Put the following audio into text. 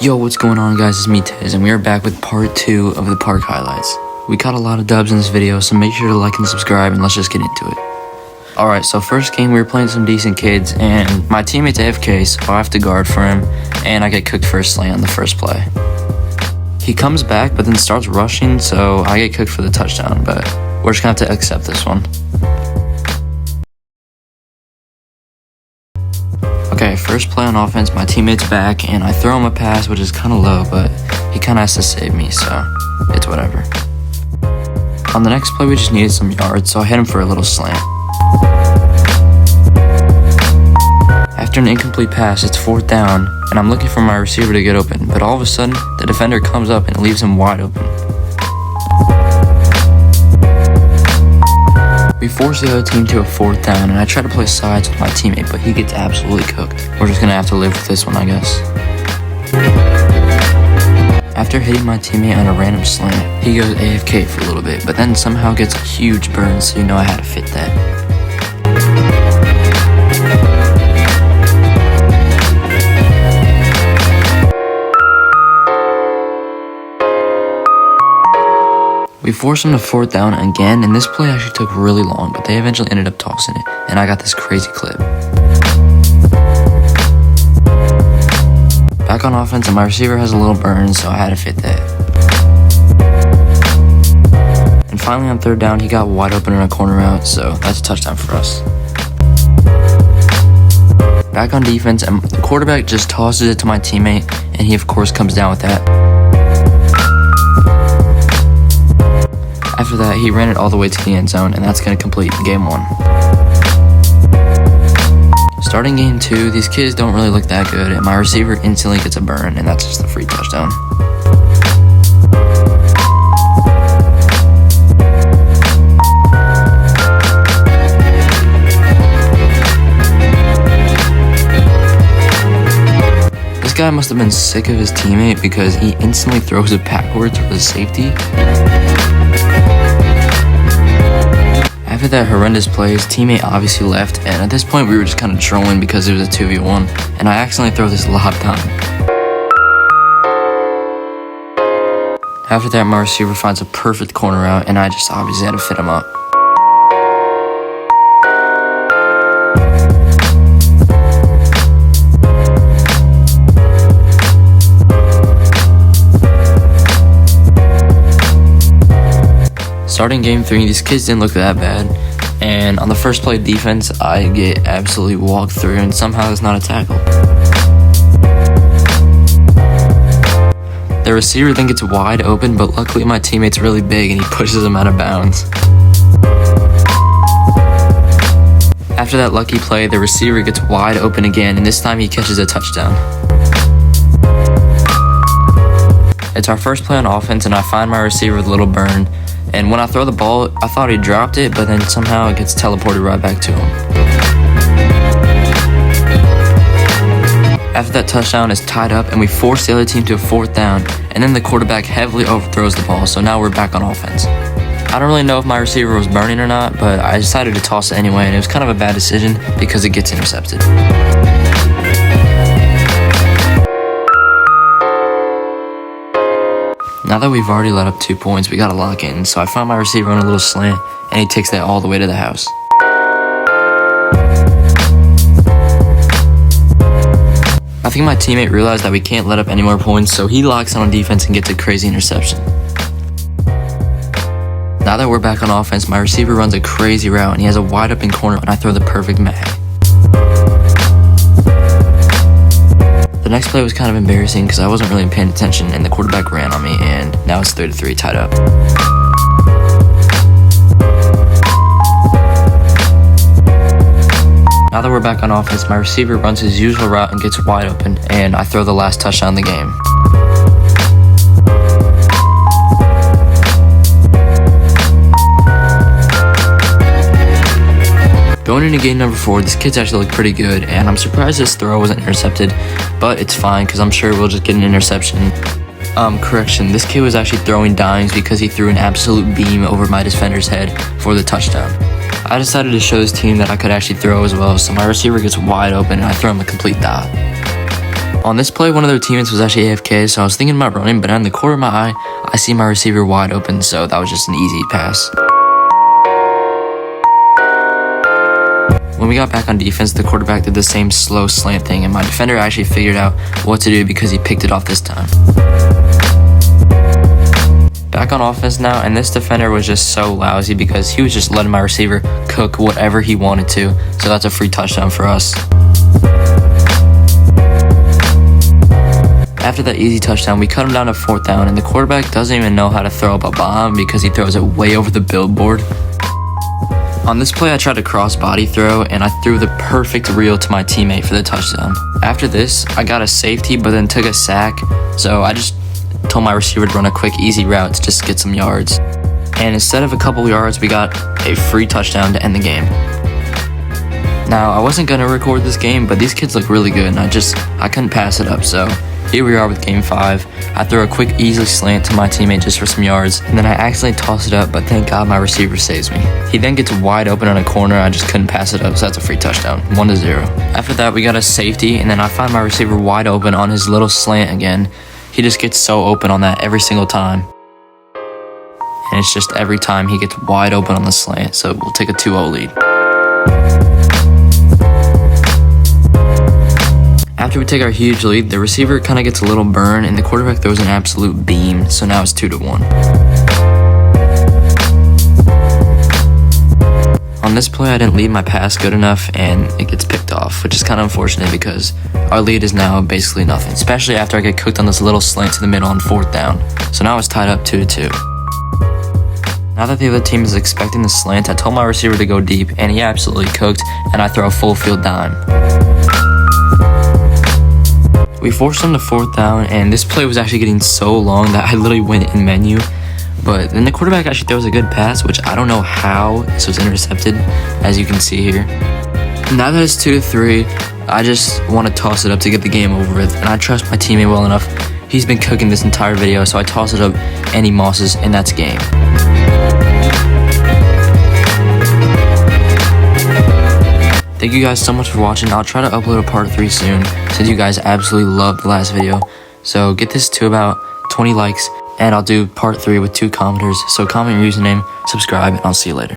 Yo, what's going on, guys? It's me, Tiz, and we are back with part 2 of the park highlights. We caught a lot of dubs in this video, so make sure to like and subscribe, and let's just get into it. Alright, so first game, we were playing some decent kids, and my teammate's AFK, so I have to guard for him, and I get cooked for a slant on the first play. He comes back, but then starts rushing, so I get cooked for the touchdown, but we're just gonna have to accept this one. Okay, first play on offense, my teammate's back, and I throw him a pass, which is kind of low, but he kind of has to save me, so it's whatever. On the next play, we just needed some yards, so I hit him for a little slant. After an incomplete pass, it's 4th down, and I'm looking for my receiver to get open, but all of a sudden, the defender comes up and leaves him wide open. We force the other team to a 4th down, and I try to play sides with my teammate, but he gets absolutely cooked. We're just gonna have to live with this one, I guess. After hitting my teammate on a random slant, he goes AFK for a little bit, but then somehow gets a huge burn, so you know I had to fit that. We forced him to 4th down again, and this play actually took really long, but they eventually ended up tossing it, and I got this crazy clip. Back on offense, and my receiver has a little burn, so I had to fit that. And finally on 3rd down, he got wide open in a corner route, so that's a touchdown for us. Back on defense, and the quarterback just tosses it to my teammate, and he of course comes down with that. After that, he ran it all the way to the end zone, and that's going to complete game 1. Starting game 2, these kids don't really look that good, and my receiver instantly gets a burn, and that's just a free touchdown. This guy must have been sick of his teammate because he instantly throws it backwards for the safety. After that horrendous play, his teammate obviously left, and at this point we were just kind of trolling because it was a 2v1, and I accidentally throw this lob down. After that, my receiver finds a perfect corner route, and I just obviously had to fit him up. Starting game 3, these kids didn't look that bad, and on the first play of defense, I get absolutely walked through, and somehow it's not a tackle. The receiver then gets wide open, but luckily my teammate's really big and he pushes him out of bounds. After that lucky play, the receiver gets wide open again, and this time he catches a touchdown. It's our first play on offense, and I find my receiver with a little burn. And when I throw the ball, I thought he dropped it, but then somehow it gets teleported right back to him. After that touchdown is tied up, and we force the other team to a 4th down, and then the quarterback heavily overthrows the ball, so now we're back on offense. I don't really know if my receiver was burning or not, but I decided to toss it anyway, and it was kind of a bad decision because it gets intercepted. Now that we've already let up 2 points, we gotta lock in, so I find my receiver on a little slant, and he takes that all the way to the house. I think my teammate realized that we can't let up any more points, so he locks on defense and gets a crazy interception. Now that we're back on offense, my receiver runs a crazy route, and he has a wide open corner, and I throw the perfect mag. The next play was kind of embarrassing because I wasn't really paying attention, and the quarterback ran on me, and now it's 3-3 tied up. Now that we're back on offense, my receiver runs his usual route and gets wide open, and I throw the last touchdown of the game. Going into game number 4, these kids actually look pretty good, and I'm surprised this throw wasn't intercepted, but it's fine because I'm sure we'll just get an interception. Correction, this kid was actually throwing dimes because he threw an absolute beam over my defender's head for the touchdown. I decided to show this team that I could actually throw as well, so my receiver gets wide open and I throw him a complete dot. On this play, one of their teammates was actually AFK, so I was thinking about running, but out in the corner of my eye, I see my receiver wide open, so that was just an easy pass. When we got back on defense, the quarterback did the same slow slant thing, and my defender actually figured out what to do because he picked it off this time. Back on offense now, and this defender was just so lousy because he was just letting my receiver cook whatever he wanted to, so that's a free touchdown for us. After that easy touchdown, we cut him down to 4th down, and the quarterback doesn't even know how to throw up a bomb because he throws it way over the billboard. On this play, I tried a cross body throw, and I threw the perfect reel to my teammate for the touchdown. After this, I got a safety, but then took a sack, so I just told my receiver to run a quick, easy route to just get some yards. And instead of a couple yards, we got a free touchdown to end the game. Now, I wasn't going to record this game, but these kids look really good, and I couldn't pass it up, so here we are with game 5. I throw a quick, easy slant to my teammate just for some yards, and then I accidentally toss it up, but thank God my receiver saves me. He then gets wide open on a corner, I just couldn't pass it up, so that's a free touchdown, 1-0. After that, we got a safety, and then I find my receiver wide open on his little slant again. He just gets so open on that every single time. And it's just every time he gets wide open on the slant, so we'll take a 2-0 lead. After we take our huge lead, the receiver kind of gets a little burn, and the quarterback throws an absolute beam, so now it's 2-1. On this play, I didn't lead my pass good enough, and it gets picked off, which is kind of unfortunate because our lead is now basically nothing, especially after I get cooked on this little slant to the middle on 4th down. So now it's tied up 2-2. Now that the other team is expecting the slant, I told my receiver to go deep, and he absolutely cooked, and I throw a full field dime. We forced him to 4th down, and this play was actually getting so long that I literally went in menu. But then the quarterback actually throws a good pass, which I don't know how this was intercepted, as you can see here. Now that it's 2-3, I just want to toss it up to get the game over with, and I trust my teammate well enough. He's been cooking this entire video, so I toss it up, and he mosses, and that's game. Thank you guys so much for watching. I'll try to upload a part 3 soon, since you guys absolutely loved the last video. So get this to about 20 likes, and I'll do part 3 with 2 commenters. So comment your username, subscribe, and I'll see you later.